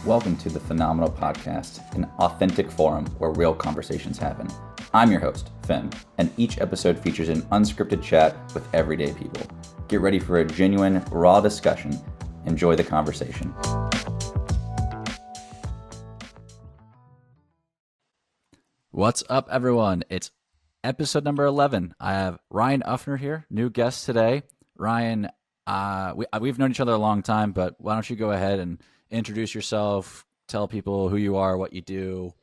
Welcome to the Phenomenal Podcast, an authentic forum where real conversations happen. I'm your host, Finn, and each episode features an unscripted chat with everyday people. Get ready for a genuine, raw discussion. Enjoy the conversation. What's up, everyone? It's episode number 11. I have Ryan Uffner here, new guest today. Ryan, we've known each other a long time, but why don't you go ahead and introduce yourself, tell people who you are, what you do,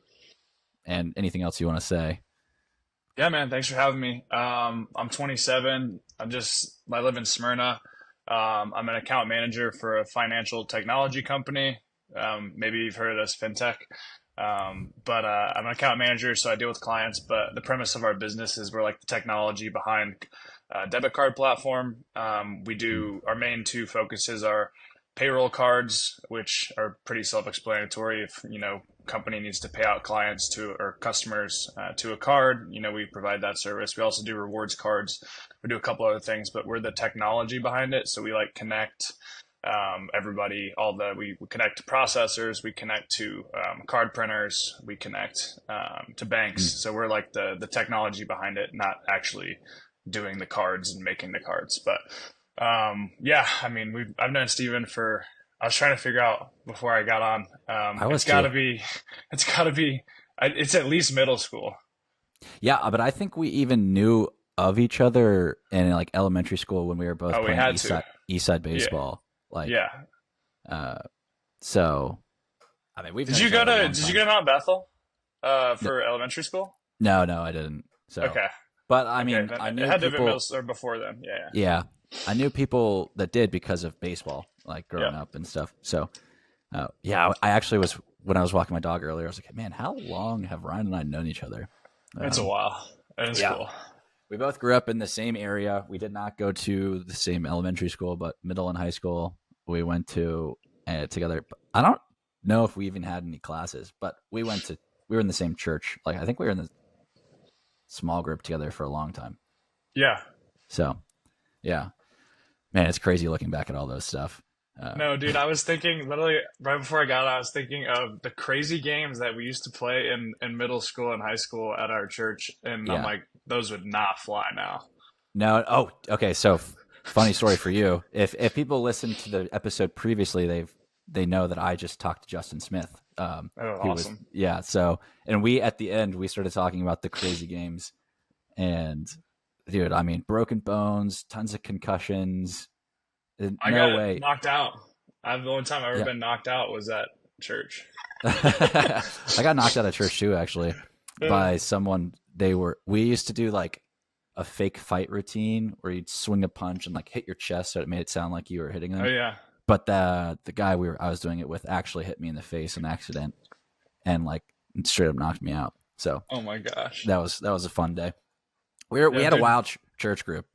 and anything else you want to say. Yeah, man. Thanks for having me. I'm 27. I live in Smyrna. I'm an account manager for a financial technology company. Maybe you've heard of this, fintech. But I'm an account manager, so I deal with clients. But the premise of our business is we're like the technology behind a debit card platform. Our main two focuses are payroll cards, which are pretty self-explanatory. If, company needs to pay out clients or customers to a card, we provide that service. We also do rewards cards. We do a couple other things, but we're the technology behind it. So we connect everybody, we connect to processors, we connect to card printers, we connect to banks. So we're like the technology behind it, not actually doing the cards and making the cards. But I've known Steven I was trying to figure out before I got on. It's at least middle school. Yeah, but I think we even knew of each other in elementary school when we were both playing East Side baseball. So I mean, Did you go to Mount Bethel for elementary school? No, I didn't. So okay. But I mean, I knew it had to people, have been before then. Yeah. I knew people that did because of baseball, growing up and stuff. So, I actually when I was walking my dog earlier, I was like, man, how long have Ryan and I known each other? It's a while. It's cool. We both grew up in the same area. We did not go to the same elementary school, but middle and high school we went to together. I don't know if we even had any classes, but we were in the same church. I think we were in the small group together for a long time. Yeah. So, yeah. Man, it's crazy looking back at all those stuff. No, dude, I was thinking literally right before I got out, I was thinking of the crazy games that we used to play in middle school and high school at our church. And I'm like, those would not fly now. No. Oh, okay. So funny story for you. If people listened to the episode previously, they know that I just talked to Justin Smith. Awesome. So, and we, at the end, we started talking about the crazy games and dude, I mean, broken bones, tons of concussions. I got knocked out. The only time I've ever been knocked out was at church. I got knocked out of church too, actually, by someone. We used to do a fake fight routine where you'd swing a punch and hit your chest so it made it sound like you were hitting them. Oh yeah. But the guy I was doing it with actually hit me in the face in accident and straight up knocked me out. So oh my gosh, that was a fun day. We had a wild church group.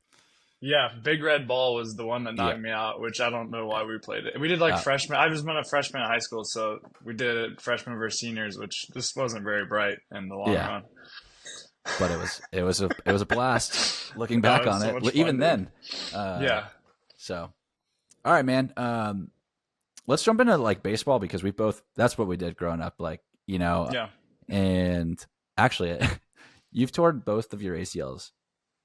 Yeah, Big Red Ball was the one that knocked me out, which I don't know why we played it. We did freshman. I was a freshman in high school, so we did it freshman versus seniors, which just wasn't very bright in the long run. But it was a blast looking back on it. So even then. So, all right, man. Let's jump into baseball because that's what we did growing up. Yeah. And actually, you've torn both of your ACLs.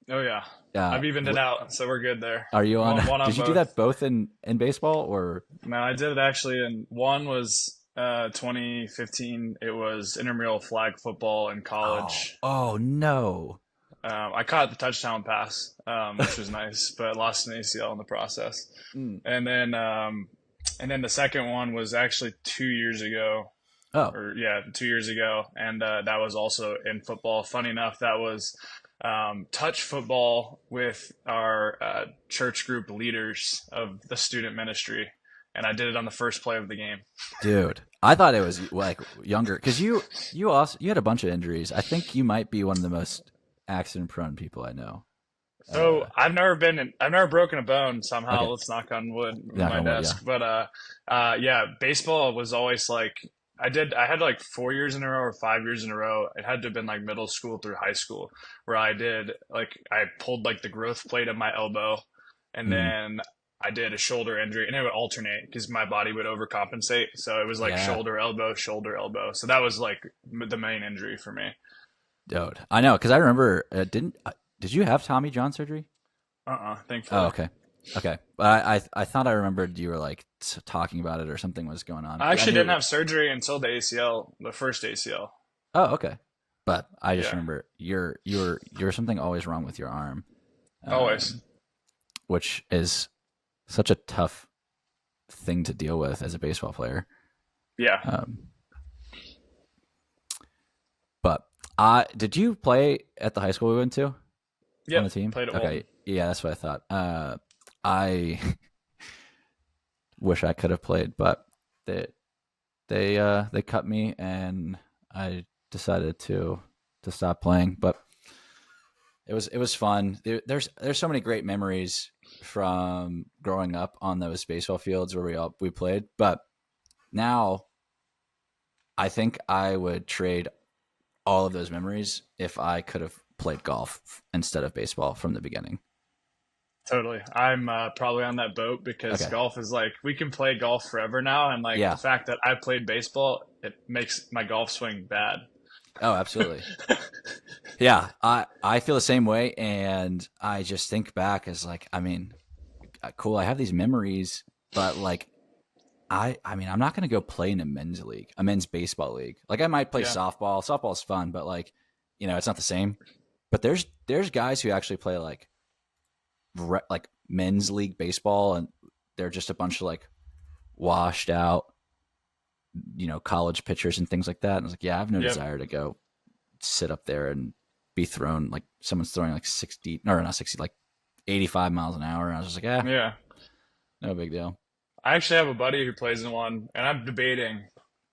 Oh yeah. I've evened it out, so we're good there. Are you on? Did you do that both in baseball or? No, I did it actually. And one was 2015. It was intramural flag football in college. Oh no. I caught the touchdown pass, which was nice, but lost an ACL in the process. And then the second one was actually 2 years ago. 2 years ago, and that was also in football. Funny enough, that was touch football with our church group leaders of the student ministry, and I did it on the first play of the game. Dude, I thought it was younger because you had a bunch of injuries. I think you might be one of the most accident prone people I know. So I've never broken a bone somehow. Okay. Let's knock on wood with my desk. But baseball was always I had 4 years in a row or 5 years in a row. It had to have been middle school through high school where I did I pulled the growth plate of my elbow, and then I did a shoulder injury, and it would alternate because my body would overcompensate. So it was like Yeah, shoulder, elbow, shoulder, elbow. So that was like the main injury for me. dude. I know because I remember. Did you have Tommy John surgery? Oh, Thankfully. okay, okay. But I thought I remembered you were like talking about it or something was going on. I I actually didn't knew. have surgery until the ACL, the first ACL. Oh, okay. But I just Yeah, remember you're something always wrong with your arm, always. um, which is such a tough thing to deal with as a baseball player. Yeah. Um, but I did you play at the high school we went to on Yep. the team? Played at Okay, Walton. yeah, that's what I thought. I wish I could have played, but they they cut me and I decided to stop playing. But it was fun. There's so many great memories from growing up on those baseball fields where we played. But now I think I would trade all of those memories if I could have played golf instead of baseball from the beginning. Totally. I'm probably on that boat because Okay. golf is like we can play golf forever now, and like the Yeah. fact that I played baseball, it makes my golf swing bad. Oh, absolutely. Yeah, I feel the same way, and I just think back as like, I mean, cool. I have these memories, but like, I mean, I'm not going to go play in a men's league, a men's baseball league. Like, I might play Yeah. softball. Softball's fun, but like, it's not the same. But there's guys who actually play like men's league baseball, and they're just a bunch of like washed out, college pitchers and things like that. And I was like, yeah, I have no Yep. desire to go sit up there and be thrown like someone's throwing like 60 or not 60, like 85 miles an hour. And I was just like, Yeah. no big deal. I actually have a buddy who plays in one, and I'm debating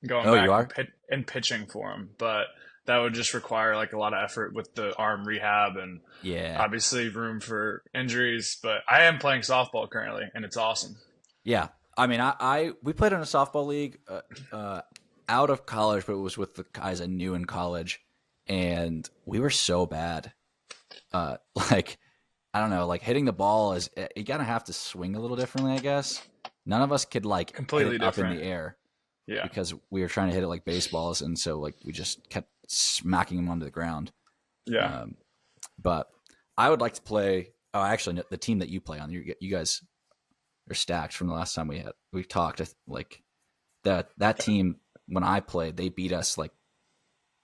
going Oh, you back and are? pitching for him, but that would just require like a lot of effort with the arm rehab and Yeah. obviously room for injuries. But I am playing softball currently, and it's awesome. Yeah. I mean, we played in a softball league out of college, but it was with the guys I knew in college. And we were so bad. Uh, like, I don't know, like hitting the ball is, you gotta have to swing a little differently, I guess. None of us could like hit it Completely up in different. the air Yeah. because we were trying to hit it like baseballs. And so, like, we just kept smacking them onto the ground. Yeah. Um, but I would like to play. Oh, actually, no, the team that you play on, you guys are stacked from the last time we talked. Like that team when I played, they beat us like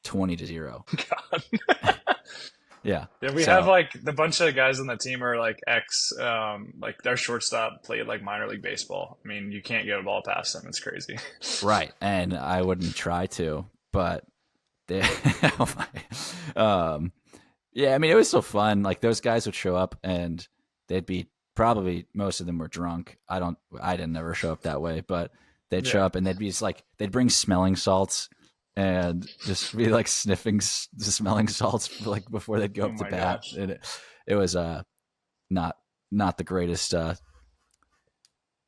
20-0. God. Yeah. Yeah, we have So like the bunch of guys on the team are like like our shortstop played like minor league baseball. I mean, you can't get a ball past them. It's crazy. right, and I wouldn't try to, but they, oh my, yeah. I mean, it was so fun. Like those guys would show up and they'd be probably most of them were drunk. I didn't ever show up that way, but they'd show Yeah. up and they'd be just like they'd bring smelling salts and just be like sniffing the smelling salts like before they'd go Oh up to my bat. gosh. And it was not not the greatest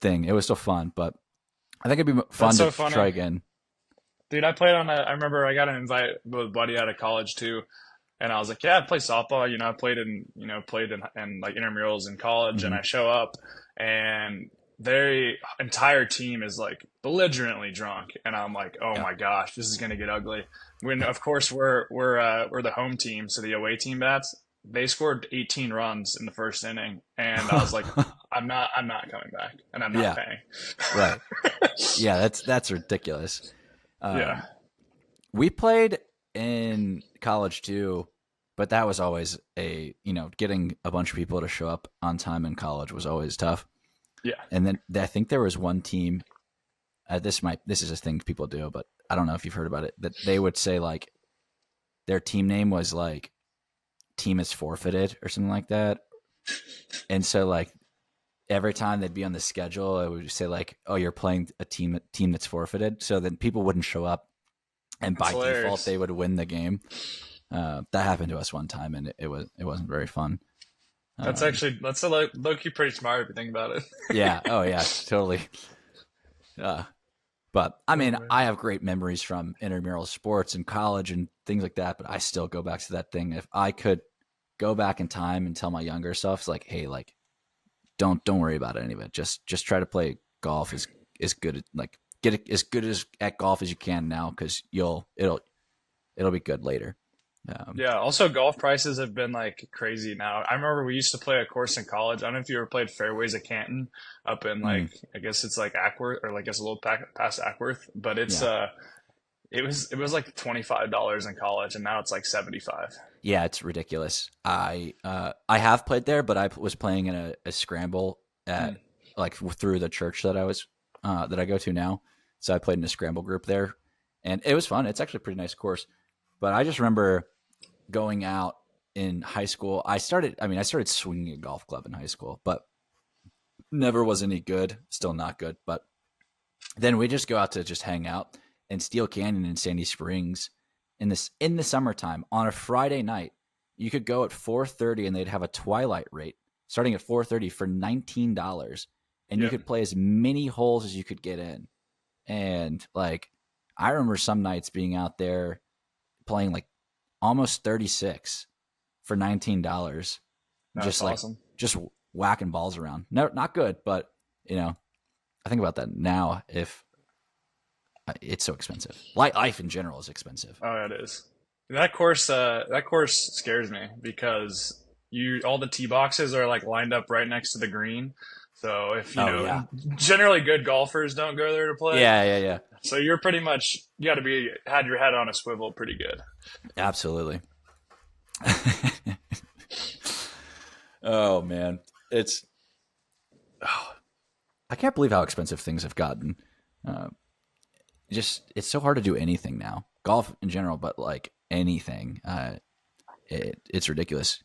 thing. It was still fun, but I think it'd be That's fun to so try funny. again. Dude, I played on a I remember I got an invite with a buddy out of college too. And I was like, yeah, I play softball. I played in like intramurals in college, and Hmm. I show up, and their entire team is like belligerently drunk, and I'm like, oh Yeah. my gosh, this is gonna get ugly. When of course we're the home team, so the away team bats. They scored 18 runs in the first inning, and I was like, I'm not coming back, and I'm not Yeah. paying. Right. Yeah. That's ridiculous. Yeah, Um, we played in college too, but that was always getting a bunch of people to show up on time in college was always tough. yeah, And then I think there was one team. This is a thing people do, but I don't know if you've heard about it. That they would say like their team name was like team is forfeited or something like that. And so like every time they'd be on the schedule, it would say like, "Oh, you're playing a team that's forfeited." So then people wouldn't show up, and that's by default hilarious. they would win the game. That happened to us one time, and it wasn't very fun. Um, That's a low key pretty smart if you think about it. yeah. Oh yeah. Totally. Uh, but I Oh mean, man. I have great memories from intramural sports and college and things like that. But I still go back to that thing. If I could go back in time and tell my younger self, like, hey, like, don't worry about any of it. Just try to play golf as good at, like, as good as at golf as you can now, because it'll be good later. Um, Yeah. Also, golf prices have been like crazy now. I remember we used to play a course in college. I don't know if you ever played Fairways of Canton up in mm, like, I guess it's like Ackworth or like it's a little past Ackworth, but yeah, it was like $25 in college, and now it's like 75. yeah, it's ridiculous. I have played there, but I was playing in a scramble Hmm. at, like, through the church that I go to now. So I played in a scramble group there, and it was fun. It's actually a pretty nice course. But I just remember going out in high school. I started swinging a golf club in high school, but never was any good. Still not good. But then we just go out to just hang out in Steel Canyon in Sandy Springs in the summertime on a Friday night. You could go at 4:30 and they'd have a twilight rate starting at 4:30 for $19, and you Yep. could play as many holes as you could get in. And, like, I remember some nights being out there playing like almost 36 for $19, That's just like awesome. just whacking balls around. No, not good, but you know, I think about that now. If it's so expensive, life in general is expensive. Oh, it is. That course scares me because you all the tee boxes are like lined up right next to the green. So if you Oh know, yeah, generally good golfers don't go there to play. yeah, So you're pretty much you got to be had your head on a swivel pretty good. absolutely. Oh man, it's oh, I can't believe how expensive things have gotten. Uh, just it's so hard to do anything now, golf in general, but like anything, it's ridiculous.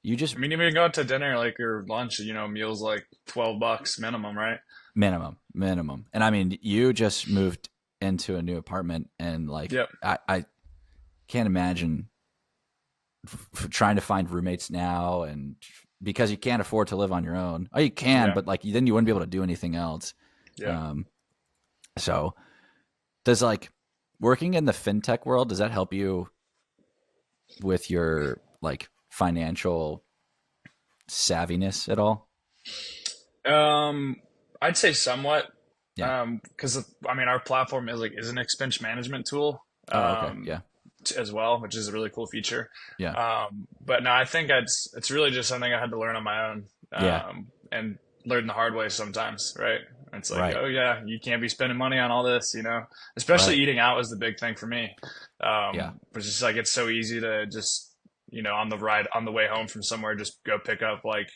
You just I mean, even go out to dinner like your lunch, meals like $12 minimum, right? minimum, and I mean, you just moved into a new apartment, and like Yep. I can't imagine trying to find roommates now, and because you can't afford to live on your own. Oh, you can, Yeah. but like then you wouldn't be able to do anything else. Yeah. Um, so does, like, working in the fintech world, does that help you with your, like, financial savviness at all? Um, I'd say somewhat. Yeah. Because I mean, our platform is an expense management tool. Oh, okay. Yeah. As well, which is a really cool feature. Yeah. But no, I think it's really just something I had to learn on my own, Yeah. and learn the hard way sometimes, right? It's like, Right. oh yeah, you can't be spending money on all this, Especially Right. eating out was the big thing for me. Yeah. It's just like it's so easy to just, on the way home from somewhere, just go pick up like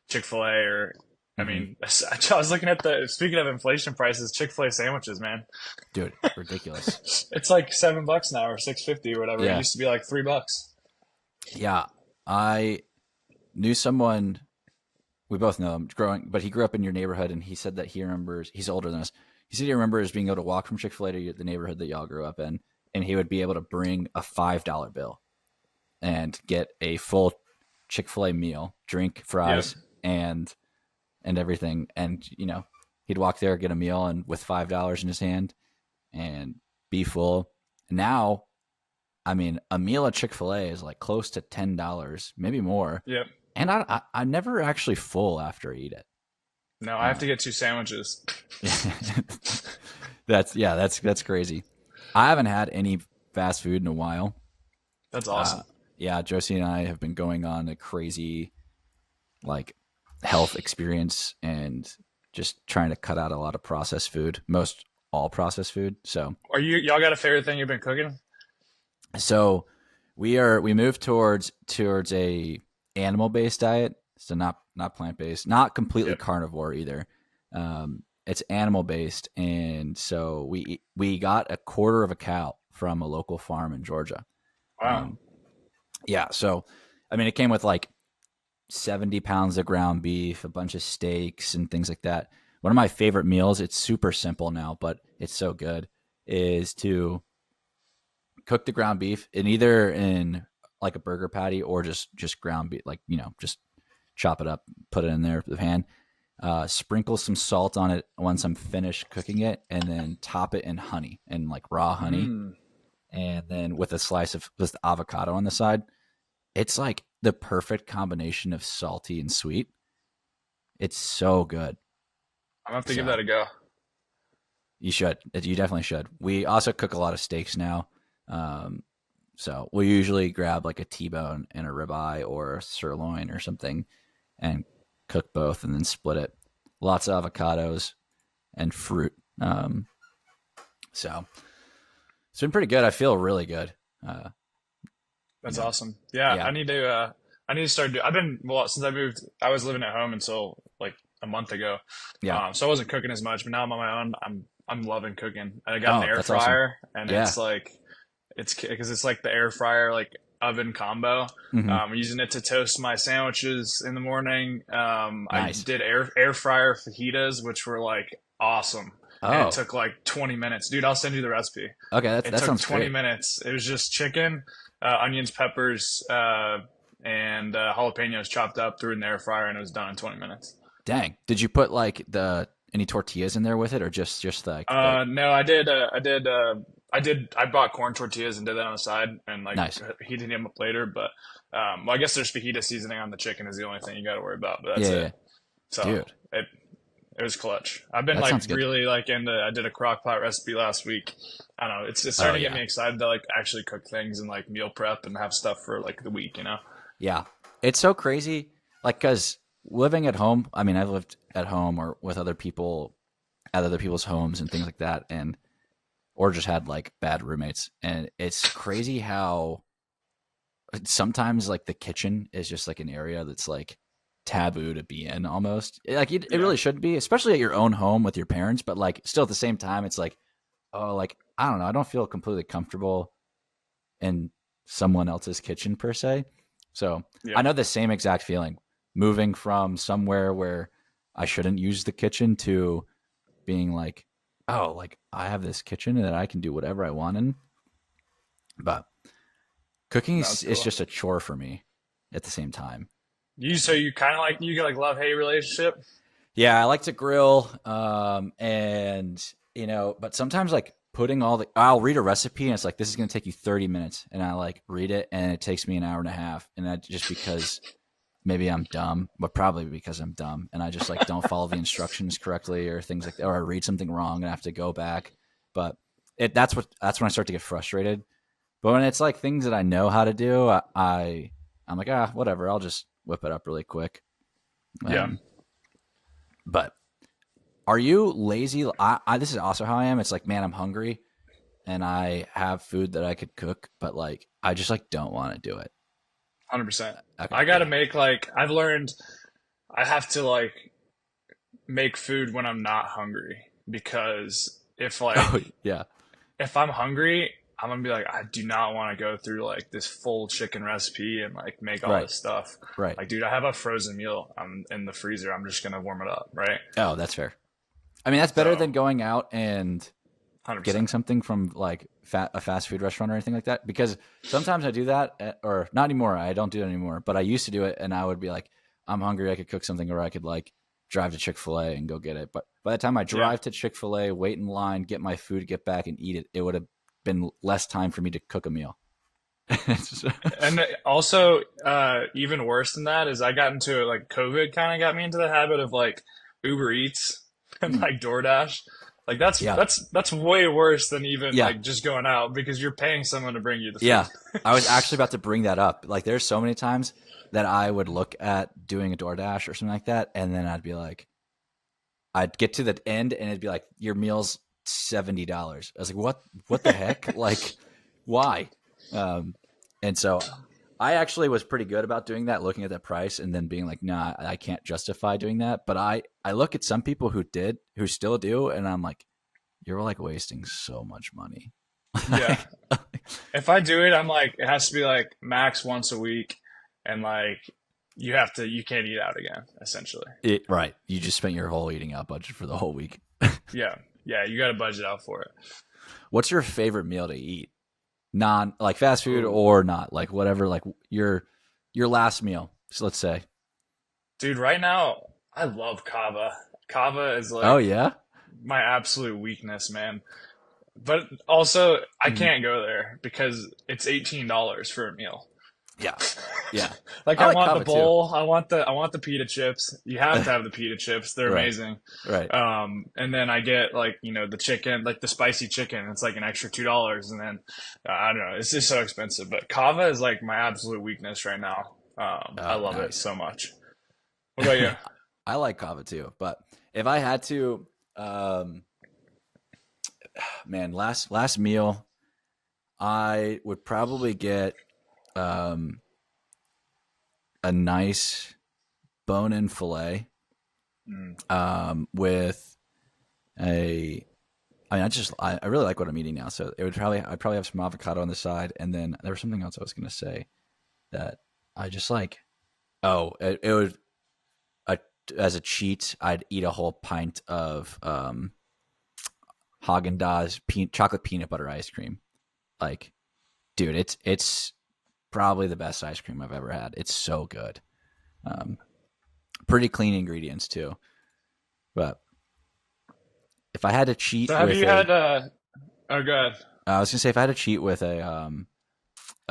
Chick-fil-A or. I Hmm. mean, I was looking at speaking of inflation prices, Chick-fil-A sandwiches, man. Dude, ridiculous. It's like $7 now or 6.50 or whatever. It Yeah. used to be like $3. Yeah. I knew someone, we both know him growing, but he grew up in your neighborhood, and he said that he remembers, he's older than us. He said he remembers being able to walk from Chick-fil-A to the neighborhood that y'all grew up in, and he would be able to bring a $5 bill and get a full Chick-fil-A meal, drink, Yep. fries, and everything. And he'd walk there, get a meal, and with $5 in his hand, and be full. Now, I mean, a meal at Chick-fil-A is like close to $10, maybe more. Yep. And I'm never actually full after I eat it. No, I have Uh, to get two sandwiches. that's crazy. I haven't had any fast food in a while. That's Uh, awesome. yeah, Josie and I have been going on a crazy, like, health experience, and just trying to cut out a lot of processed food, most all processed food. Y'all got a favorite thing you've been cooking? So we moved towards a animal based diet, so not plant based, not completely Yep. carnivore either. It's animal based, and so we got a quarter of a cow from a local farm in Georgia. Wow. Um, yeah, so I mean, it came with like 70 pounds of ground beef, a bunch of steaks, and things like that. One of my favorite meals, it's super simple now, but it's so good, is to cook the ground beef in either in like a burger patty, or just ground beef, like, just chop it up, put it in there with the pan, sprinkle some salt on it once I'm finished cooking it, and then top it in honey, and like raw honey, Mm. and then with a slice of with avocado on the side. It's like the perfect combination of salty and sweet. It's so good. I'm gonna have to give that So a go. you should. You definitely should. We also cook a lot of steaks now. Um, so we usually grab like a T-bone and a ribeye or a sirloin or something and cook both and then split it. Lots of avocados and fruit. So it's been pretty good. I feel really good. Uh, you That's know, awesome. Yeah, yeah, I need to start I've been, well, since I moved, I was living at home until like a month ago. yeah. So I wasn't cooking as much, but now I'm on my own. I'm loving cooking. I got an Oh, air that's awesome. fryer, and Yeah. it's like it's because it's like the air fryer like oven combo. Hmm. I'm using it to toast my sandwiches in the morning. I Nice. did air fryer fajitas, which were like awesome, and it Oh, took like 20 minutes. Dude, I'll send you the recipe. okay. It That took sounds 20 great. minutes. It was just chicken, onions, peppers, and jalapenos chopped up, threw it in the air fryer, and it was done in 20 minutes. Dang. Did you put like the any tortillas in there with it, or just like the No, I bought corn tortillas and did that on the side and like nice? heated them up later. But, well, I guess there's fajita seasoning on the chicken is the only thing you got to worry about, but Yeah, that's yeah, it. yeah. So Dude, it, it was clutch. I've been that like sounds good. really like I did a crock pot recipe last week. I don't know. It's Oh starting to get yeah, me excited to like actually cook things and like meal prep and have stuff for like the week, you know? yeah. It's so crazy. Like, cause living at home. I mean, I've lived at home or with other people at other people's homes and things like that, and or just had like bad roommates. And it's crazy how sometimes like the kitchen is just like an area that's like taboo to be in almost. Like it Yeah. really should be, especially at your own home with your parents. But like still at the same time, it's like, oh, like I don't know, I don't feel completely comfortable in someone else's kitchen per se. So I Yeah. know the same exact feeling moving from somewhere where I shouldn't use the kitchen to being like, oh, like I have this kitchen that I can do whatever I want in. But cooking No, is, it's is cool. just a chore for me at the same time. So you kind of like, you get like love hate relationship? Yeah, I like to grill, and but sometimes like putting all the, I'll read a recipe and it's like this is going to take you 30 minutes, and I like read it and it takes me an hour and a half, and that just because maybe I'm dumb, but probably because I'm dumb, and I just like don't follow the instructions correctly or things like that, or I read something wrong and I have to go back. But that's when I start to get frustrated. But when it's like things that I know how to do, I'm like whatever, I'll just whip it up really quick. Yeah. Um, but are you lazy? This is also how I am. It's like, man, I'm hungry and I have food that I could cook, but like I just like don't want to do it. 100%. Okay, I got to yeah. make like, I've learned I have to like make food when I'm not hungry because Oh yeah, if I'm hungry, I'm gonna be like, I do not want to go through like this full chicken recipe and like make all right, this stuff. right. Like, dude, I have a frozen meal in the freezer. I'm just gonna warm it up, right? Oh, that's fair. I mean, that's better So, than going out and getting 100%. something from like a fast food restaurant or anything like that. Because sometimes I do that, or not anymore. I don't do it anymore, but I used to do it, and I would be like, I'm hungry. I could cook something, or I could like drive to Chick-fil-A and go get it. But by the time I Yeah. drive to Chick-fil-A, wait in line, get my food, get back, and eat it, it would have been less time for me to cook a meal. And also, even worse than that is I got into it, like COVID kind of got me into the habit of like Uber Eats and Mm, like DoorDash. Like yeah, that's way worse than even yeah, like just going out because you're paying someone to bring you the food. yeah. I was actually about to bring that up. Like, there's so many times that I would look at doing a DoorDash or something like that, and then I'd be like, I'd get to the end and it'd be like, your meal's $70. I was like, what the heck? Like, why? Um, and so I actually was pretty good about doing that, looking at that price and then being like, nah, I can't justify doing that. But I look at some people who still do, and I'm like, you're like wasting so much money. Yeah. Like, If I do it, I'm like, it has to be like max once a week, and like you can't eat out again, essentially. right. You just spent your whole eating out budget for the whole week. Yeah, yeah, you got to budget out for it. What's your favorite meal to eat? Non like fast food Ooh, or not, like whatever, like your last meal. So let's say. dude, right now I love kava. Kava is Oh like yeah. my absolute weakness, man. But also, I Mhm. can't go there because it's $18 for a meal. Yeah. Yeah. Like I I like want the kava too. bowl, I want the pita chips. You have to have the pita chips. They're Right. amazing. Right. And then I get like, the chicken, like the spicy chicken. It's like an extra $2. And then I don't know, it's just so expensive. But kava is like my absolute weakness right now. I Oh, love it nice. so much. What about you? I like kava too, but if I had to, um, man, last meal, I would probably get um, a nice bone-in fillet Mm, with a. I mean, I really like what I'm eating now, so I'd probably have some avocado on the side, and then there was something else I was gonna say that I just like. Oh, it would a, as a cheat, I'd eat a whole pint of Haagen Dazs chocolate peanut butter ice cream. Like, dude, it's probably the best ice cream I've ever had. It's so good. Um, Pretty clean ingredients too. But if I had to cheat So have with you a, had oh good. I was gonna say if I had to cheat with a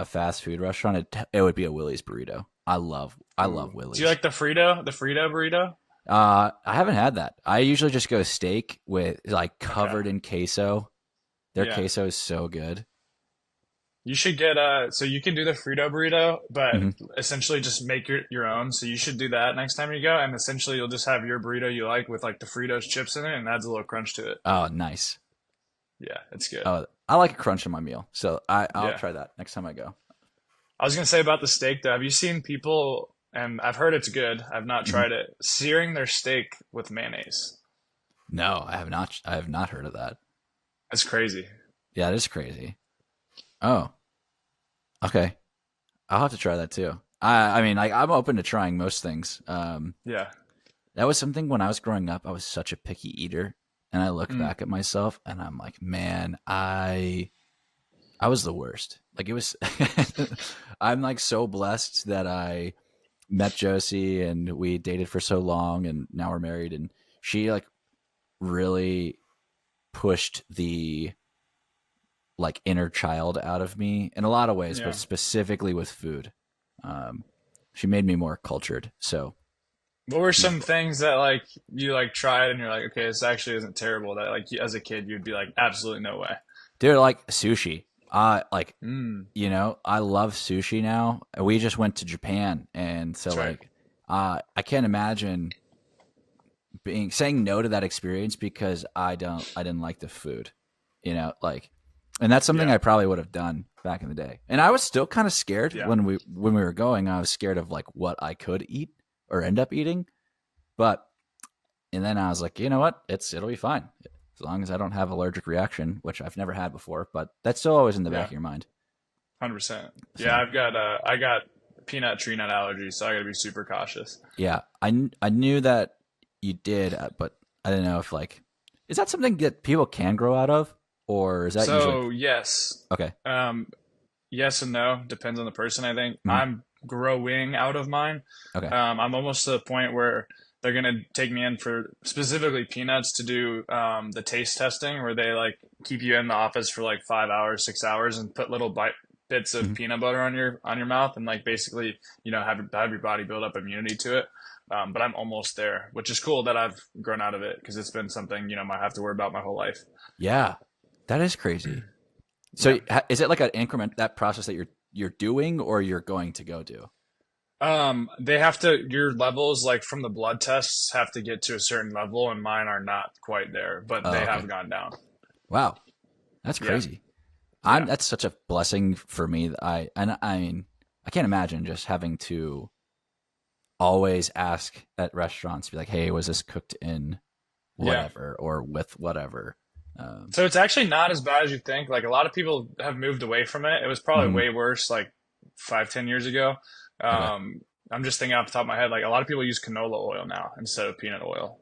fast food restaurant, it would be a Willie's burrito. I love Ooh. Do you Willie's. like the Frito burrito? I haven't had that. I usually just go steak with like Okay. covered in queso. Their Yeah. queso is so good. You should get so you can do the Frito burrito, but Hmm. essentially just make your own. So you should do that next time you go, and essentially you'll just have your burrito you like with like the Fritos chips in it, and adds a little crunch to it. Oh, nice. Yeah, it's good. Oh, I like a crunch in my meal, so I'll Yeah. try that next time I go. I was gonna say about the steak though. Have you seen people? And I've heard it's good. I've not Hmm. tried it. Searing their steak with mayonnaise. No, I have not. I have not heard of that. That's crazy. Yeah, it is crazy. Oh, okay. I'll have to try that too. I mean, I'm open to trying most things. Yeah. That was something when I was growing up. I was such a picky eater, and I look Mm, back at myself, and I'm like, man, I was the worst. Like it was. I'm like so blessed that I met Josie and we dated for so long, and now we're married, and she like really pushed the like inner child out of me in a lot of ways, but yeah. specifically with food. Um, she made me more cultured. So What were yeah, some things that like you like tried and you're like, okay, this actually isn't terrible that like as a kid you'd be like, absolutely no way. dude, like sushi. Like Mm, I love sushi now. We just went to Japan, and so that's right. like, I can't imagine being saying no to that experience because I didn't like the food. Like, and that's something Yeah. I probably would have done back in the day. And I was still kind of scared Yeah. when we were going. I was scared of like what I could eat or end up eating. But and then I was like, you know what? It'll be fine as long as I don't have allergic reaction, which I've never had before. But that's still always in the back Yeah. of your mind. 100%. Yeah, So I got peanut tree nut allergy, so I got to be super cautious. yeah, I knew that you did, but I didn't know if like is that something that people can grow out of, or is that usually So, yes. okay? Um yes and no, depends on the person, I think. Mhm. I'm growing out of mine. Okay. I'm almost to the point where they're gonna take me in for specifically peanuts to do the taste testing, where they like keep you in the office for like 5 hours, 6 hours, and put little bits of Mhm. peanut butter on your mouth, and like basically have your body build up immunity to it. But I'm almost there, which is cool that I've grown out of it because it's been something I have to worry about my whole life. Yeah, that is crazy. Yeah. So is it like an increment that process that you're doing or you're going to go do? They have to, your levels, like from the blood tests, have to get to a certain level, and mine are not quite there, but Oh, they okay. have gone down. Wow, that's Yeah. crazy. I'm Yeah. That's such a blessing for me. That I mean I can't imagine just having to always ask at restaurants, be like, hey, was this cooked in Yeah. whatever or with whatever? Um, So it's actually not as bad as you think. Like a lot of people have moved away from it. It was probably mhm. way worse like 5, 10 years ago. Okay. I'm just thinking off the top of my head, like a lot of people use canola oil now instead of peanut oil.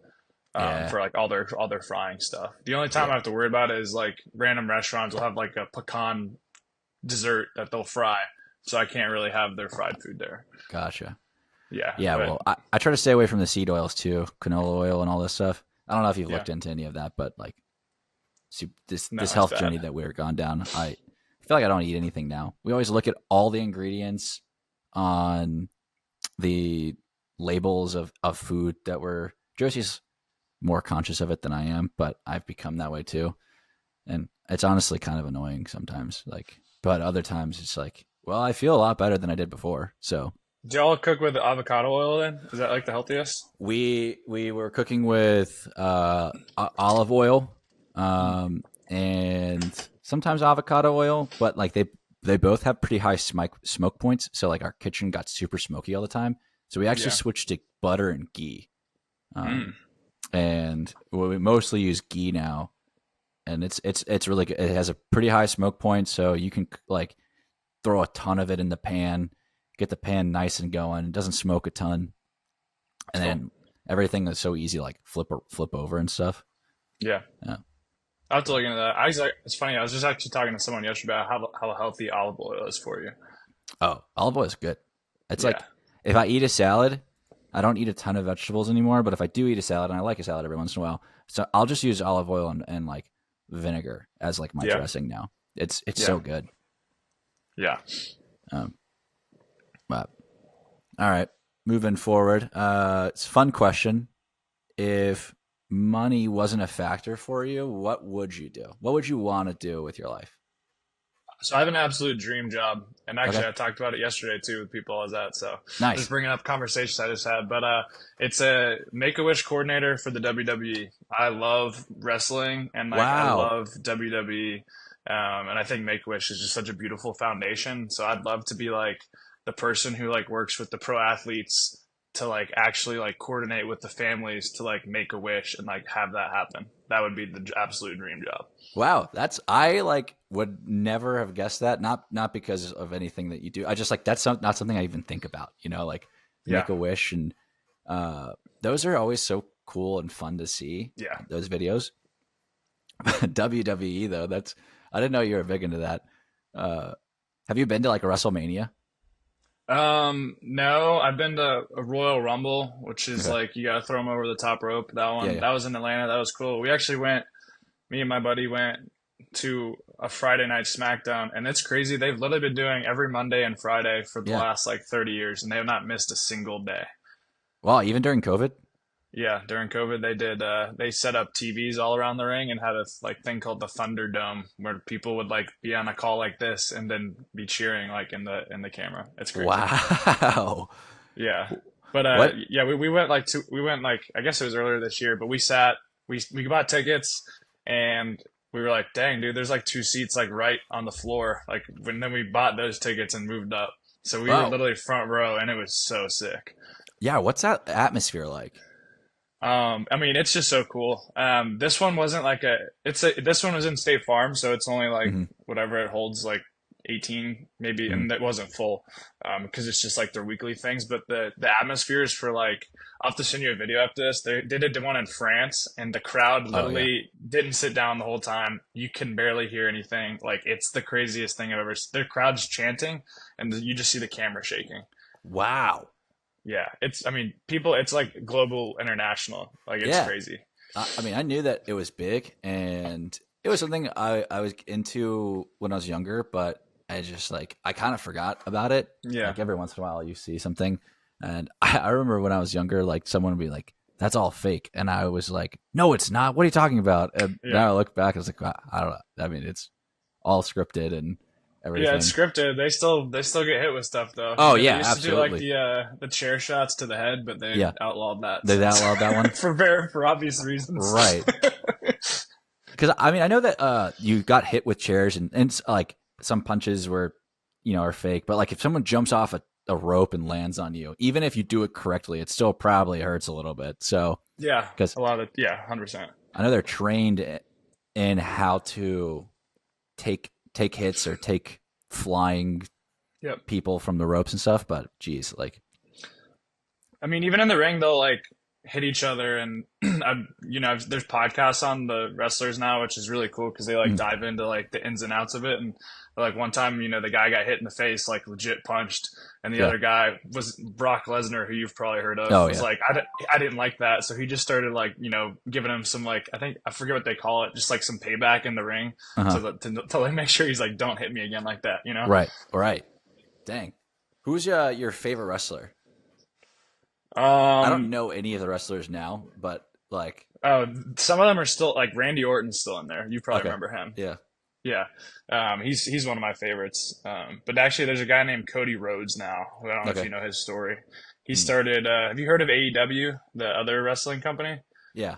Yeah. For like all their frying stuff. The only time Yeah. I have to worry about it is like random restaurants will have like a pecan dessert that they'll fry. So I can't really have their fried food there. Gotcha. Yeah, Yeah. but Well, I try to stay away from the seed oils too, canola oil and all this stuff. I don't know if you've yeah, looked into any of that, but like no, this it's health bad. journey that we're gone down, I feel like I don't eat anything now. We always look at all the ingredients. on the labels of food that were. Josie's more conscious of it than I am, but I've become that way too. And it's honestly kind of annoying sometimes. Like, but other times it's like, well, I feel a lot better than I did before. So Do y'all cook with avocado oil then? Is that like the healthiest? we were cooking with olive oil, Mm. and sometimes avocado oil, but like they both have pretty high smoke points. So like our kitchen got super smoky all the time. So we actually Yeah. switched to butter and ghee, Mm. um, and we mostly use ghee now. And it's really good. It has a pretty high smoke point, so you can like throw a ton of it in the pan, get the pan nice and going. It doesn't smoke a ton, and Cool. then everything is so easy, like flip over and stuff. Yeah. Yeah. I'll have to look into that. It's funny. I was just actually talking to someone yesterday about how healthy olive oil is for you. Oh, olive oil is good. It's Yeah. like if I eat a salad, I don't eat a ton of vegetables anymore. But if I do eat a salad, and I like a salad every once in a while, so I'll just use olive oil and like vinegar as like my Yeah. dressing now. It's Yeah. so good. Yeah. Um, but all right, moving forward. It's a fun question. If money wasn't a factor for you, what would you do? What would you want to do with your life? So I have an absolute dream job, and Okay, actually I talked about it yesterday too with people I was at. So just nice. bringing up conversations I just had, but it's a Make-A-Wish coordinator for the WWE. I love wrestling and like I Wow. love WWE, and I think Make-A-Wish is just such a beautiful foundation. So I'd love to be like the person who like works with the pro athletes to like actually like coordinate with the families to like make a wish and like have that happen. That would be the absolute dream job. Wow, that's I like would never have guessed that. Not because of anything that you do. I just like that's not something I even think about. You know, like Yeah, make a wish and uh, those are always so cool and fun to see. yeah. Those videos. WWE though, that's I didn't know you were big into that. Uh, have you been to like a WrestleMania? No, I've been to a Royal Rumble, which is Okay. like you gotta throw them over the top rope. That Yeah, one, yeah. that was in Atlanta. That was cool. We actually went. Me and my buddy went to a Friday night SmackDown, and it's crazy. They've literally been doing every Monday and Friday for the Yeah. last like 30 years, and they have not missed a single day. Wow, even during COVID? Yeah, during COVID, they did. They set up TVs all around the ring and had a like thing called the Thunderdome, where people would like be on a call like this and then be cheering like in the camera. It's crazy. Wow. Yeah, but What? yeah, we went like we went like I guess it was earlier this year, but we bought tickets and we were like, dang, dude, there's like two seats like right on the floor. Like when then we bought those tickets and moved up, so we were Oh, literally front row, and it was so sick. yeah. What's that atmosphere like? I mean, it's just so cool. This one wasn't like this one was in State Farm, so it's only like Hmm. whatever it holds, like 18 maybe, Hmm. and it wasn't full, because it's just like their weekly things. But the atmosphere is for like, I'll have to send you a video after this. They did one in France, and the crowd Oh yeah. literally didn't sit down the whole time. You can barely hear anything. Like it's the craziest thing I've ever. Their crowd's chanting, and you just see the camera shaking. Wow. Yeah, it's. I mean, people. It's like global, international. Like it's Yeah. crazy. I mean, I knew that it was big, and it was something I was into when I was younger, but I just like I kind of forgot about it. Yeah. Like every once in a while, you see something, and I remember when I was younger, like someone would be like, "That's all fake," and I was like, "No, it's not. What are you talking about?" And Yeah. now I look back, I was like, I don't know. I mean, it's all scripted and Yeah, it's everything. scripted. They still get hit with stuff though. Oh They yeah, used to do like absolutely. the chair shots to the head, but they Yeah, outlawed that they since outlawed that one, for obvious reasons. right? Because I mean, I know that you got hit with chairs and it's, like some punches were, are fake. But like if someone jumps off a rope and lands on you, even if you do it correctly, it still probably hurts a little bit. So Yeah, because a lot of 100%. I know they're trained in how to take hits or take flying Yep. people from the ropes and stuff. But geez, like I mean, even in the ring, they'll like hit each other, and there's podcasts on the wrestlers now, which is really cool because they like mm, dive into like the ins and outs of it. And like one time, the guy got hit in the face, like legit punched, and the yeah, other guy was Brock Lesnar, who you've probably heard of, oh was yeah, like, I didn't like that, so he just started like giving him some like I forget what they call it, just like some payback in the ring uh huh, to like make sure he's like, don't hit me again like that. right, right. Dang, Who's your favorite wrestler? I don't Um, know any of the wrestlers now, but like, oh, some of them are still like Randy Orton's still in there. You probably okay, remember him. yeah, Yeah, he's one of my favorites. But actually, there's a guy named Cody Rhodes now. Who I don't know if okay, you know his story. He mm. started. Have you heard of AEW, the other wrestling company? Yeah.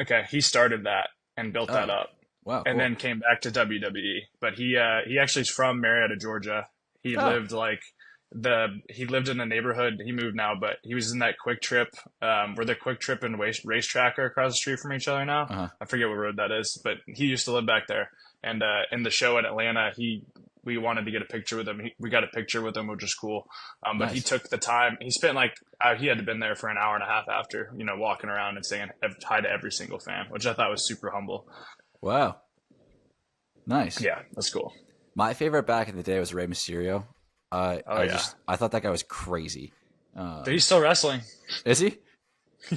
Okay, he started that and built that Oh, up, wow, and cool. then came back to WWE. But he actually is from Marietta, Georgia. He Oh, lived like he lived in the neighborhood. He moved now, but he was in that Quick Trip, where the Quick Trip and Racetrack are across the street from each other now. uh-huh. I forget what road that is, but he used to live back there. And in the show in Atlanta, we wanted to get a picture with him. We got a picture with him, which is cool. But he Nice. took the time. He spent like he had to been there for an hour and a half after, walking around and saying hi to every single fan, which I thought was super humble. Wow, nice. Yeah, that's cool. My favorite back in the day was Rey Mysterio. Oh yeah, I thought that guy was crazy. but he's still wrestling. Is he?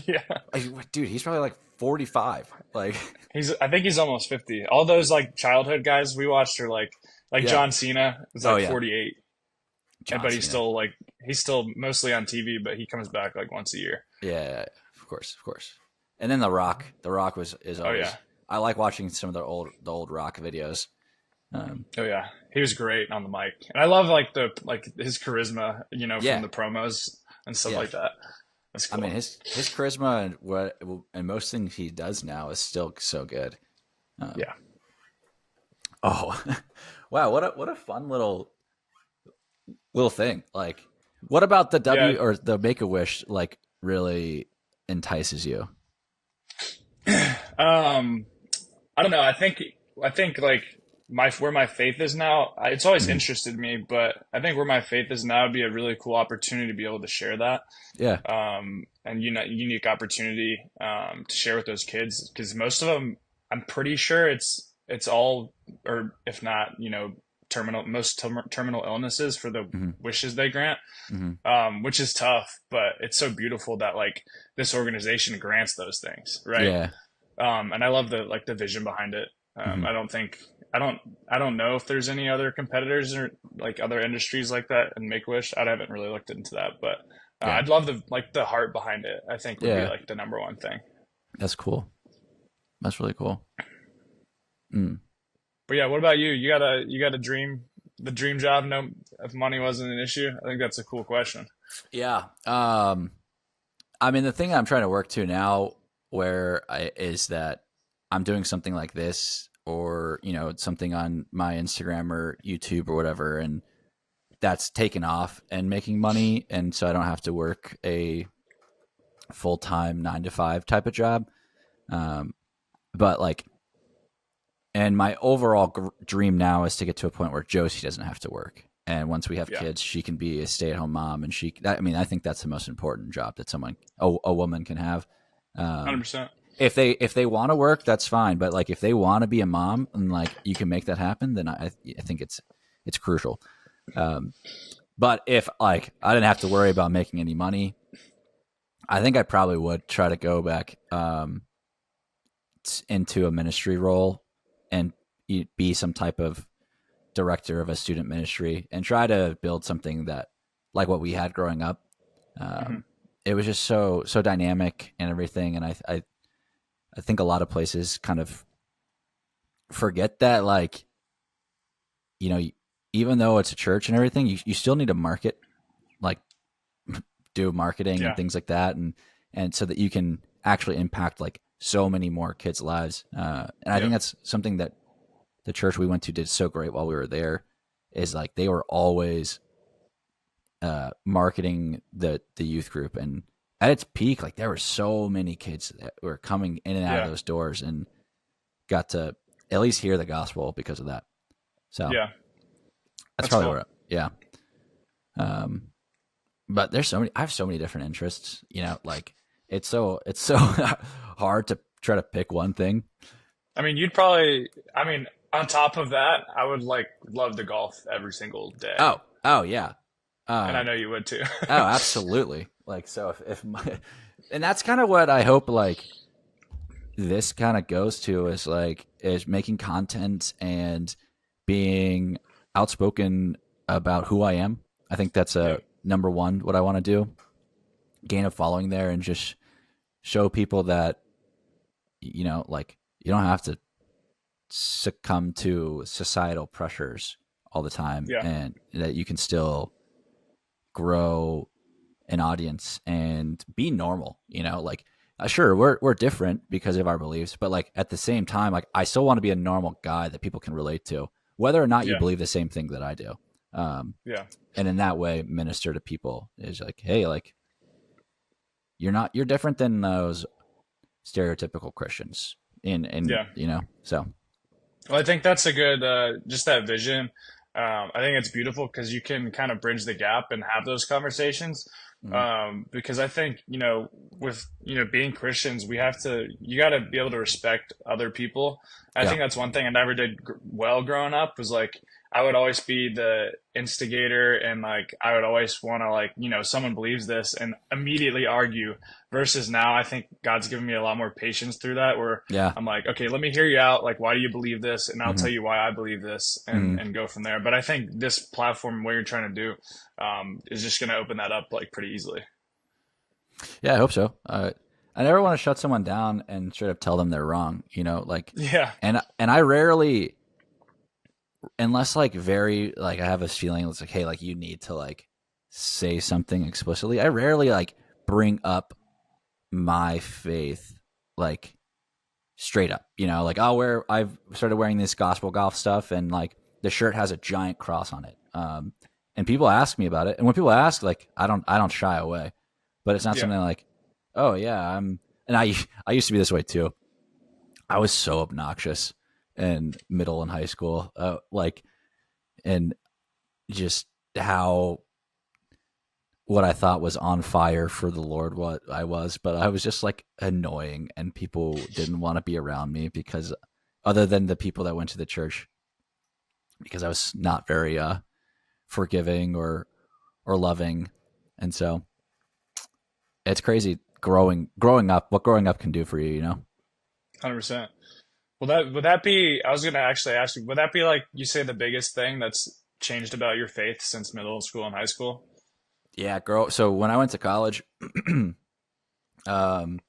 Yeah, Dude, he's probably like 45. Like, I think he's almost 50. All those like childhood guys we watched are like yeah. John Cena is Oh like yeah, 48, John but Cena. he's still mostly on TV, but he comes back like once a year. Yeah, of course, of course. And then The Rock. The Rock is Oh yeah, always. I like watching some of the old Rock videos. Um, oh yeah, he was great on the mic, and I love like his charisma, from yeah, the promos and stuff yeah. like that. That's I mean, cool. his charisma and most things he does now is still so good. Um, Yeah, oh, wow! What a fun little thing. Like, what about the yeah. W or the Make a Wish? Like, really entices you? Um, I don't know. I think like my where my faith is now. It's always Mhm. interested me, but I think where my faith is now would be a really cool opportunity to be able to share that. Yeah. And unique opportunity to share with those kids because most of them, I'm pretty sure it's all, or if not, terminal illnesses for the Hmm. wishes they grant, Hmm. which is tough, but it's so beautiful that like this organization grants those things, right? Yeah. And I love the vision behind it. Hmm. I don't think I don't know if there's any other competitors or like other industries like that in Make a Wish. I haven't really looked into that, but Yeah. I'd love the heart behind it. I think would be Yeah. like the number one thing. That's cool. That's really cool. Mm. But yeah, what about you? You got a dream, the dream job? No, if money wasn't an issue, I think that's a cool question. Yeah. I mean, the thing I'm trying to work to now, is that I'm doing something like this, or something on my Instagram or YouTube or whatever, and that's taken off and making money, and so I don't have to work a full time 9 to 5 type of job. Um, but like, and my overall dream now is to get to a point where Josie doesn't have to work. And once we have Yeah, kids, she can be a stay-at-home mom, and I mean, I think that's the most important job that a woman can have. 100. Um, percent if they want to work, that's fine. But like, if they want to be a mom and like you can make that happen, then I think it's crucial. Um, but if like I didn't have to worry about making any money, I think I probably would try to go back into a ministry role and be some type of director of a student ministry and try to build something that like what we had growing up. hmm Um, it was just so dynamic and everything, and I think a lot of places kind of forget that, like, you know, even though it's a church and everything, you still need to market, like, do marketing and Yeah, things like that, and so that you can actually impact like so many more kids' lives. And I think yep, that's something that the church we went to did so great while we were there. Is like they were always marketing the youth group, and at its peak, like there were so many kids that were coming in and out of yeah, those doors and got to at least hear the gospel because of that. So yeah. that's That's probably cool. where, yeah. Um, but there's so many. I have so many different interests. Like it's so hard to try to pick one thing. I mean, you'd probably. I mean, on top of that, I would like love to golf every single day, Oh yeah. and I Um, know you would too. oh, absolutely. Like so, if my, and that's kind of what I hope. Like this kind of goes to is making content and being outspoken about who I am, I think that's Yeah. a number one, what I want to do, gain a following there and just show people that, like you don't have to succumb to societal pressures all the time Yeah. and that you can still grow an audience and be normal, like sure we're different because of our beliefs, but like at the same time, like I still want to be a normal guy that people can relate to whether or not you Yeah. believe the same thing that I do. um Yeah. and in that way minister to people is like, hey, like you're different than those stereotypical Christians in Yeah. so Well, I think that's a good, just that vision. I think it's beautiful because you can kind of bridge the gap and have those conversations. mhm. Because I think, with, being Christians, you got to be able to respect other people. I Yeah. think that's one thing I never did well growing up was like, I would always be the instigator and like, I would always want to like, someone believes this and immediately argue versus now I think God's given me a lot more patience through that where Yeah. I'm like, okay, let me hear you out. Like, why do you believe this? And I'll hmm tell you why I believe this hmm and go from there. But I think this platform, what you're trying to do, is just going to open that up like pretty easily. Yeah, I hope so. I never want to shut someone down and straight up tell them they're wrong. Like, Yeah. and I rarely, unless like very like I have this feeling it's like, hey, like you need to like say something explicitly. I rarely like bring up my faith like straight up. Like I've started wearing this gospel golf stuff, and like the shirt has a giant cross on it. And people ask me about it, and when people ask, like I don't shy away, but it's not Yeah. something like, oh yeah, and I used to be this way too. I was so obnoxious in middle and high school, like, and just how what I thought was on fire for the Lord, what I was, but I was just like annoying, and people didn't want to be around me because, other than the people that went to the church, because I was not very forgiving or loving, and so it's crazy growing up, what growing up can do for you, 100%. Well, would that be, I was going to actually ask you, would that be like you say the biggest thing that's changed about your faith since middle school and high school? Yeah, girl. So when I went to college, um,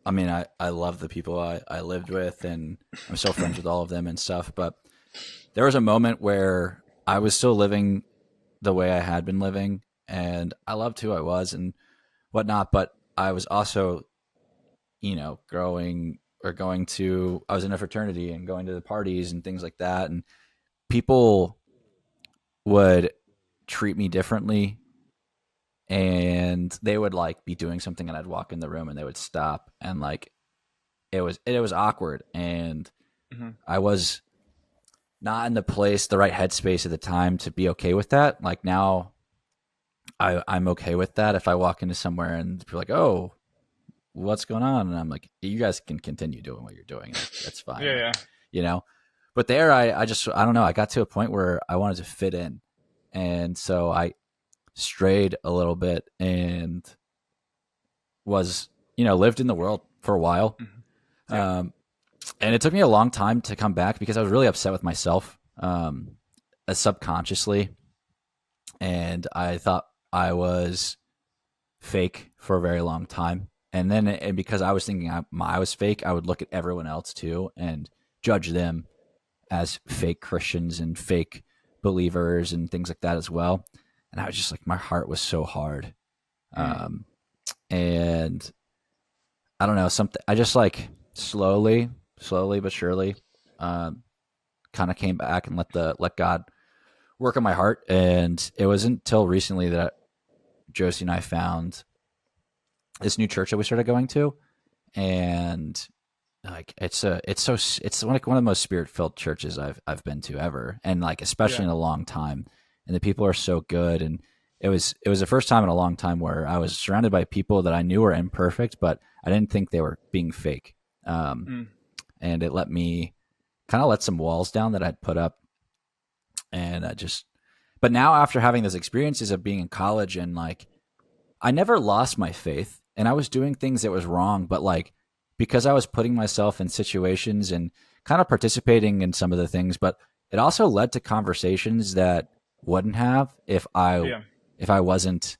I mean, I love the people I lived with, and I'm still friends with all of them and stuff. But there was a moment where I was still living the way I had been living, and I loved who I was and whatnot. But I was also, growing or going to, I was in a fraternity and going to the parties and things like that. And people would treat me differently, and they would like be doing something, and I'd walk in the room and they would stop, and like it was awkward, and Hmm. I was not in the right headspace at the time to be okay with that. Like now, I'm okay with that. If I walk into somewhere and people are like, "Oh, what's going on?" and I'm like, "You guys can continue doing what you're doing. That's fine." Yeah. Like, Yeah. you know. But there, I don't know. I got to a point where I wanted to fit in, and so I strayed a little bit and was, lived in the world for a while. Hmm. Yeah. Um, and it took me a long time to come back because I was really upset with myself, subconsciously, and I thought I was fake for a very long time. And then, and because I was thinking I was fake, I would look at everyone else too and judge them as fake Christians and fake believers and things like that as well. And I was just like, my heart was so hard. Mm. Um, and I don't know, something, I just like slowly but surely, um, kind of came back and let God work on my heart. And it wasn't until recently that Josie and I found this new church that we started going to, and like it's like one of the most spirit filled churches I've been to ever, and like especially Yeah. in a long time. And the people are so good, and it was the first time in a long time where I was surrounded by people that I knew were imperfect, but I didn't think they were being fake. Um, Mm. and it let me kind of let some walls down that I'd put up, and I just. But now, after having those experiences of being in college, and like I never lost my faith, and I was doing things that was wrong, but like because I was putting myself in situations and kind of participating in some of the things, but it also led to conversations that wouldn't have Yeah. if I wasn't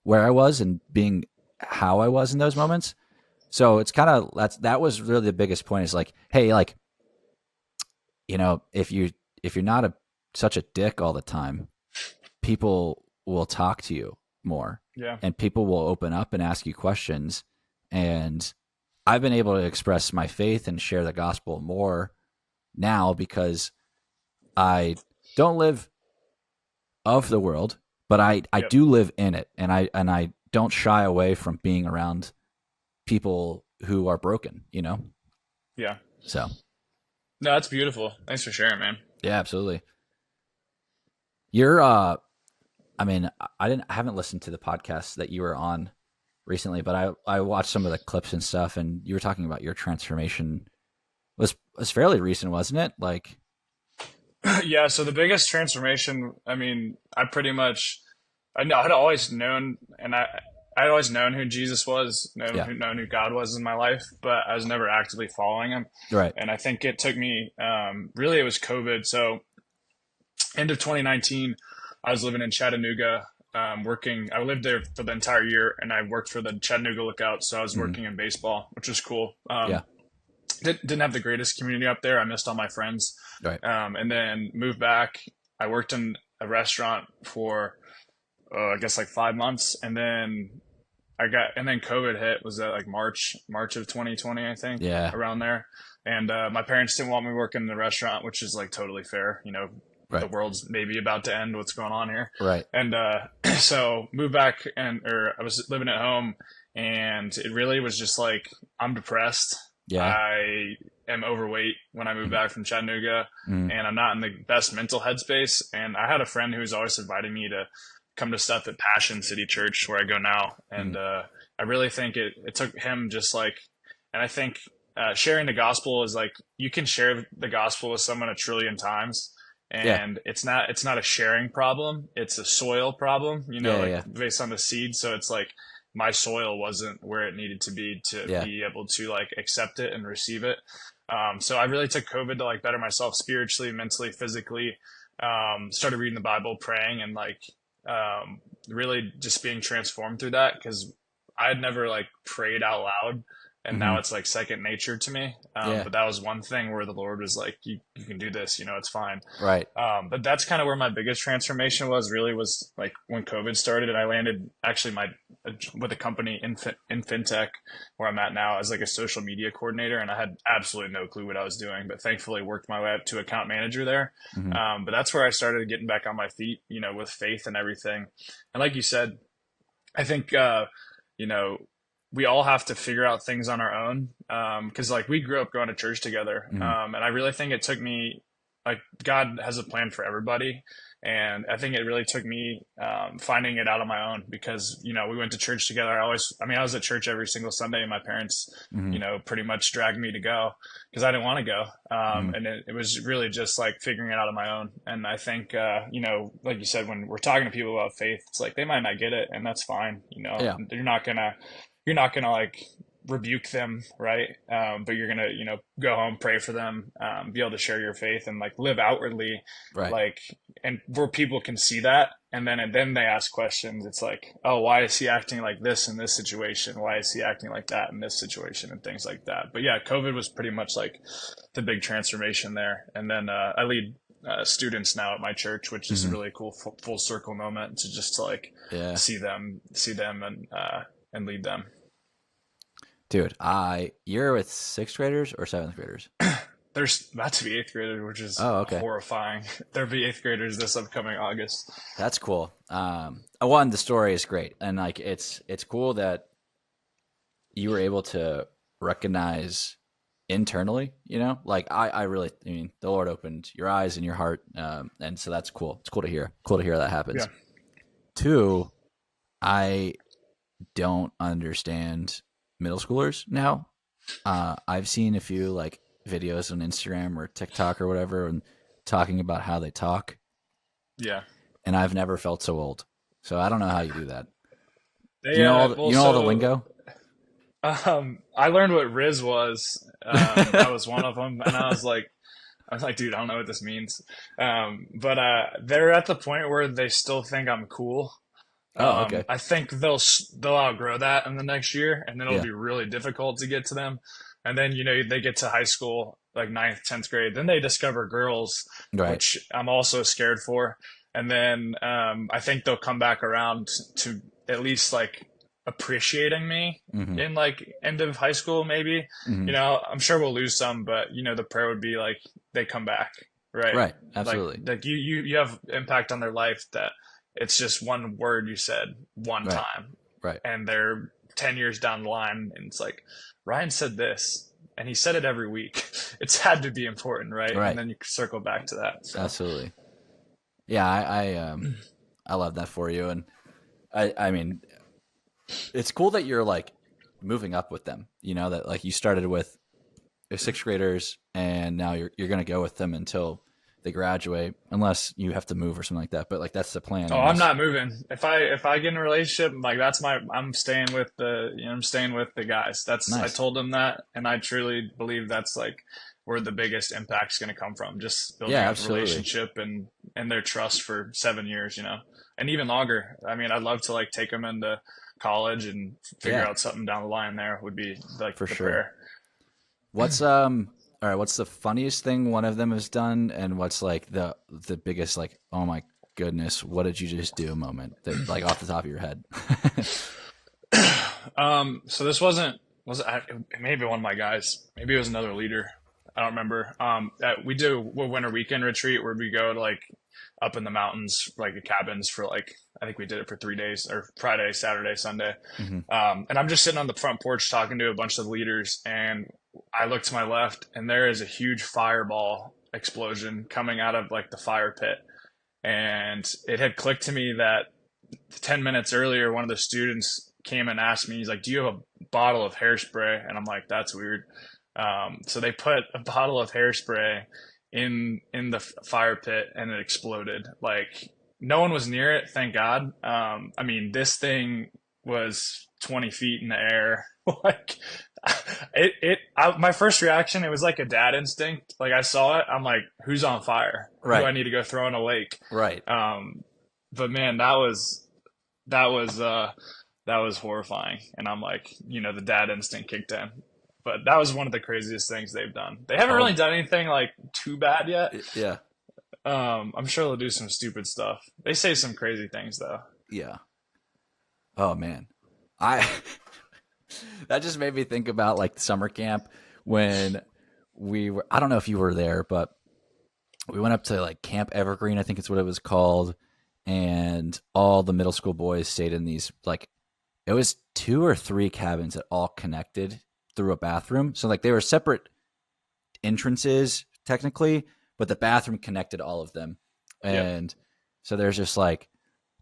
where I was and being how I was in those moments. So it's kind of that was really the biggest point is like, hey, like, if you're not such a dick all the time, people will talk to you more Yeah. and people will open up and ask you questions. And I've been able to express my faith and share the gospel more now because I don't live of the world, but I Yep. do live in it, and I don't shy away from being around people who are broken, Yeah. So No, that's beautiful. Thanks for sharing, man. yeah, absolutely. You're I mean, I haven't listened to the podcast that you were on recently, but I watched some of the clips and stuff, and you were talking about your transformation was fairly recent, wasn't it? Like, Yeah, so the biggest transformation, I mean, I pretty much, I know, I'd always known, and I'd always known who Jesus was, yeah, known who God was in my life, but I was never actively following him. right, And I think it took me, really, it was COVID. So end of 2019, I was living in Chattanooga, working. I lived there for the entire year, and I worked for the Chattanooga Lookout. So I was hmm working in baseball, which was cool. yeah, Didn't have the greatest community up there. I missed all my friends, right, and then moved back. I worked in a restaurant for I guess like 5 months, and then and then COVID hit. Was that like March of 2020, I think, yeah, around there. And my parents didn't want me working in the restaurant, which is like totally fair. The right, world's maybe about to end. What's going on here? right, And so moved back, or I was living at home, and it really was just like I'm depressed. yeah, I am overweight when I moved back from Chattanooga, mm-hmm. and I'm not in the best mental headspace. And I had a friend who was always inviting me to come to stuff at Passion City Church where I go now, and I really think it took him just like, and I think sharing the gospel is like you can share the gospel with someone a trillion times, yeah, and it's not a sharing problem, it's a soil problem, yeah, like yeah, based on the seed. So it's like my soil wasn't where it needed to be to yeah, be able to like accept it and receive it. So I really took COVID to like better myself spiritually, mentally, physically. Started reading the Bible, praying, and like really just being transformed through that, because I had never like prayed out loud, and mm-hmm. now it's like second nature to me. Yeah, But that was one thing where the Lord was like, you can do this, it's fine. right, But that's kind of where my biggest transformation was like when COVID started, and I landed actually with a company in fintech where I'm at now as like a social media coordinator, and I had absolutely no clue what I was doing, but thankfully worked my way up to account manager there. mm-hmm. But that's where I started getting back on my feet, with faith and everything. And like you said, I think you know we all have to figure out things on our own, because like we grew up going to church together, Mm-hmm. and I really think it took me, like, God has a plan for everybody, and I think it really took me finding it out on my own, because we went to church together. I was at church every single Sunday, and my parents Mm-hmm. pretty much dragged me to go because I didn't want to go, Mm-hmm. and it was really just like figuring it out on my own. And I think like you said, when we're talking to people about faith, it's like they might not get it, and that's fine. Yeah, You're not gonna like rebuke them, right? But you're gonna, go home, pray for them, be able to share your faith, and like live outwardly, right, like, and where people can see that, and then they ask questions. It's like, oh, why is he acting like this in this situation? Why is he acting like that in this situation, and things like that. But yeah, COVID was pretty much like the big transformation there. And then I lead students now at my church, which is a mm-hmm. really cool full circle moment to just to like Yeah, see them and lead them. dude. You're with sixth graders or seventh graders? There's about to be eighth graders, which is Oh, okay. horrifying. There'll be eighth graders this upcoming August. That's cool. One, the story is great, and like it's cool that you were able to recognize internally. Like I really, I mean, the Lord opened your eyes and your heart, and so that's cool. It's cool to hear. Cool to hear that Yeah, happens. Two, I don't understand middle schoolers now. I've seen a few like videos on Instagram or TikTok or whatever, and talking about how they talk, yeah. and I've never felt so old. So I don't know how you do that. Do you know They you know all the lingo? I learned what Riz was. That was one of them, and I was like, I was like, dude, I don't know what this means. But they're at the point where they still think I'm cool. Oh, okay. I think they'll outgrow that in the next year, and then it'll Yeah. be really difficult to get to them. And then they get to high school, like ninth, 10th grade. Then they discover girls, Right. which I'm also scared for. And then I think they'll come back around to at least like appreciating me Hmm. in like end of high school, maybe. Hmm. I'm sure we'll lose some, but the prayer would be like they come back, right? Right. Like Absolutely. you have impact on their life that it's just one word you said one Right. time, Right. and they're 10 years down the line, and it's like Ryan said this, and he said it every week. It's had to be important, right? And Right. then you circle back to that. So, Absolutely. Yeah. I love that for you, and I mean, it's cool that you're like moving up with them. You know that like you started with sixth graders, and now you're gonna go with them until they graduate, unless you have to move or something like that. But like that's the plan, oh, you know. I'm not moving. If I get in a relationship, like I'm staying with I'm staying with the guys. I Nice. told them that, and I truly believe that's like where the biggest impact's going to come from. Just building Yeah, a absolutely. relationship and their trust for 7 years, and even longer. I mean, I'd love to like take them into college and figure Yeah, out something down the line. There would be like for the sure. prayer. What's all right, what's the funniest thing one of them has done, and what's like the biggest like, oh my goodness, what did you just do moment that like off the top of your head? So this was maybe one of my guys. Maybe it was another leader. I don't remember. We do a winter weekend retreat where we go to like up in the mountains, like the cabins for like I think we did it for 3 days or Friday, Saturday, Sunday. Hmm. And I'm just sitting on the front porch talking to a bunch of leaders, and I look to my left, and there is a huge fireball explosion coming out of like the fire pit. And it had clicked to me that 10 minutes earlier, one of the students came and asked me, he's like, do you have a bottle of hairspray? And I'm like, that's weird. So they put a bottle of hairspray in the fire pit, and it exploded. Like no one was near it, thank God. I mean, this thing was 20 feet in the air. Like my first reaction, it was like a dad instinct. Like I saw it, I'm like, who's on fire? Who do Right, I need to go throw in a lake? right. But man, that was horrifying. And I'm like, the dad instinct kicked in. But that was one of the craziest things they've done. They haven't really Oh, done anything like too bad yet. yeah, I'm sure they'll do some stupid stuff. They say some crazy things though. yeah. Oh man, I that just made me think about like summer camp when we were. I don't know if you were there, but we went up to like Camp Evergreen, I think it's what it was called, and all the middle school boys stayed in these like it was two or three cabins that all connected through a bathroom. So like they were separate entrances technically, but the bathroom connected all of them. Yep. And so there's just like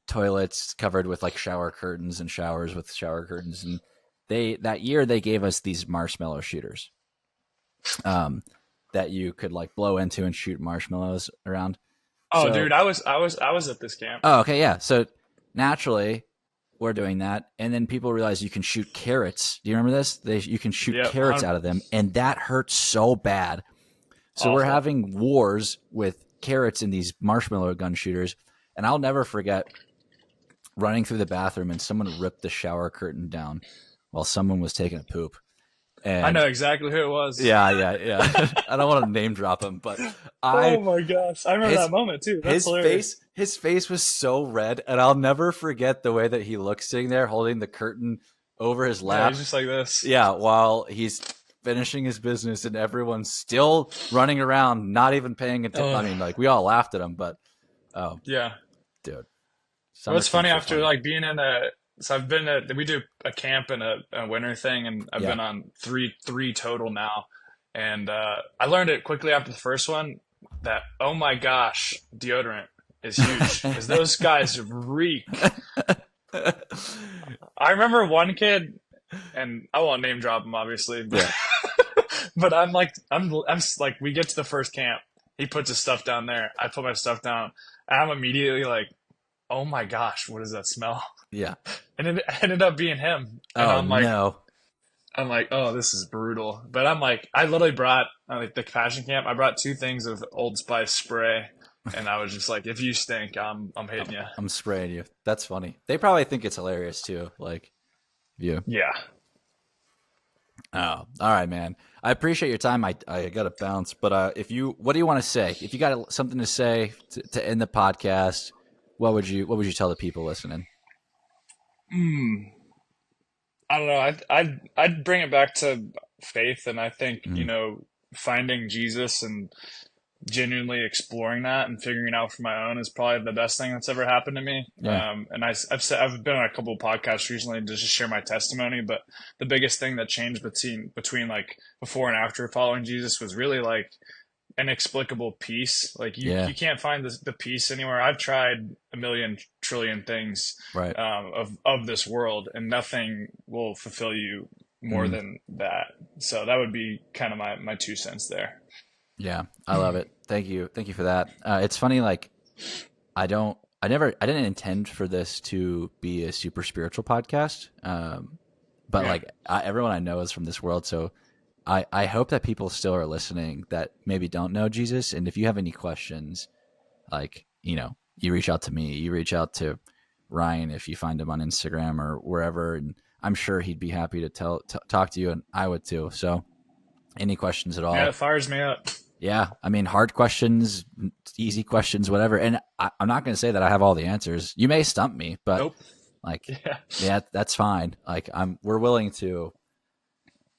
toilets covered with like shower curtains and showers with shower curtains. And they that year they gave us these marshmallow shooters um, that you could like blow into and shoot marshmallows around. Oh, So dude, I was at this camp. oh, okay, yeah. So naturally, we're doing that, and then people realize you can shoot carrots. Do you remember this? You can shoot Yep. carrots out of them, and that hurts so bad. So we're Awful. having wars with carrots in these marshmallow gun shooters, and I'll never forget running through the bathroom and someone ripped the shower curtain down while someone was taking a poop. I know And exactly who it was. yeah, yeah, yeah. I don't want to name drop him, but Oh I my gosh. I remember his that moment too. That's his hilarious. face was so red, and I'll never forget the way that he looked sitting there holding the curtain over his Yeah, he's lap. just like this. Yeah, while he's finishing his business, and everyone's still running around, not even paying attention. I Oh, mean, like we all laughed at him, but oh, yeah. dude, Well, summer it's funny camps are after funny. like being in so we do a camp and a winter thing, and I've Yeah. been on three total now. And I learned it quickly after the first one that, oh my gosh, deodorant is huge because those guys reek. I remember one kid, and I won't name drop him obviously, but, Yeah. but I'm like, we get to the first camp. He puts his stuff down there. I put my stuff down, and I'm immediately like, oh my gosh, what does that smell? Yeah. And it ended up being him. And Oh I'm like, no. I'm like, oh, this is brutal. But I'm like, I literally brought like the passion camp. I brought 2 things of Old Spice spray, and I was just like, if you stink, I'm hitting you. I'm spraying you. That's funny. They probably think it's hilarious too. Like you. Yeah. Oh, all right, man. I appreciate your time. I got to bounce, but what do you want to say? If you got something to say to end the podcast, what would you tell the people listening? Mm, I don't know. I'd bring it back to faith, and I think Mm, finding Jesus and genuinely exploring that and figuring it out for my own is probably the best thing that's ever happened to me. yeah, And I've been on a couple of podcasts recently to just share my testimony, but the biggest thing that changed between like before and after following Jesus was really like inexplicable peace. Like yeah, you can't find the peace anywhere. I've tried a million trillion things right. of this world, and nothing will fulfill you more Mm, than that. So that would be kind of my 2 cents there. yeah, I love it. Thank you for that. It's funny, like I didn't intend for this to be a super spiritual podcast. But Yeah. like everyone I know is from this world, so I hope that people still are listening that maybe don't know Jesus. And if you have any questions, like, you reach out to me, you reach out to Ryan if you find him on Instagram or wherever. And I'm sure he'd be happy to talk to you, and I would too. So any questions at Yeah, all? it fires me up. Yeah. I mean, hard questions, easy questions, whatever. And I'm not going to say that I have all the answers. You may stump me, but Nope. like, Yeah. yeah, that's fine. Like we're willing to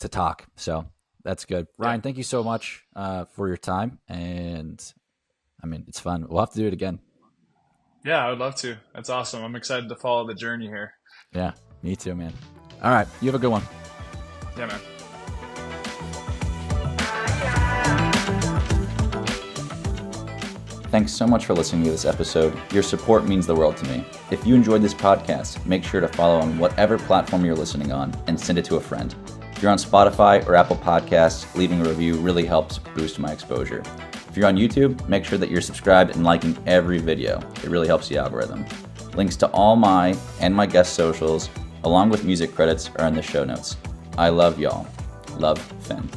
talk. So that's good. Yeah. Ryan, thank you so much for your time. And I mean, it's fun. We'll have to do it again. Yeah, I would love to. That's awesome. I'm excited to follow the journey here. Yeah, me too, man. All right. You have a good one. Yeah, man. Thanks so much for listening to this episode. Your support means the world to me. If you enjoyed this podcast, make sure to follow on whatever platform you're listening on and send it to a friend. If you're on Spotify or Apple Podcasts, leaving a review really helps boost my exposure. If you're on YouTube, make sure that you're subscribed and liking every video. It really helps the algorithm. Links to all my and my guest socials, along with music credits, are in the show notes. I love y'all. Love, Finn.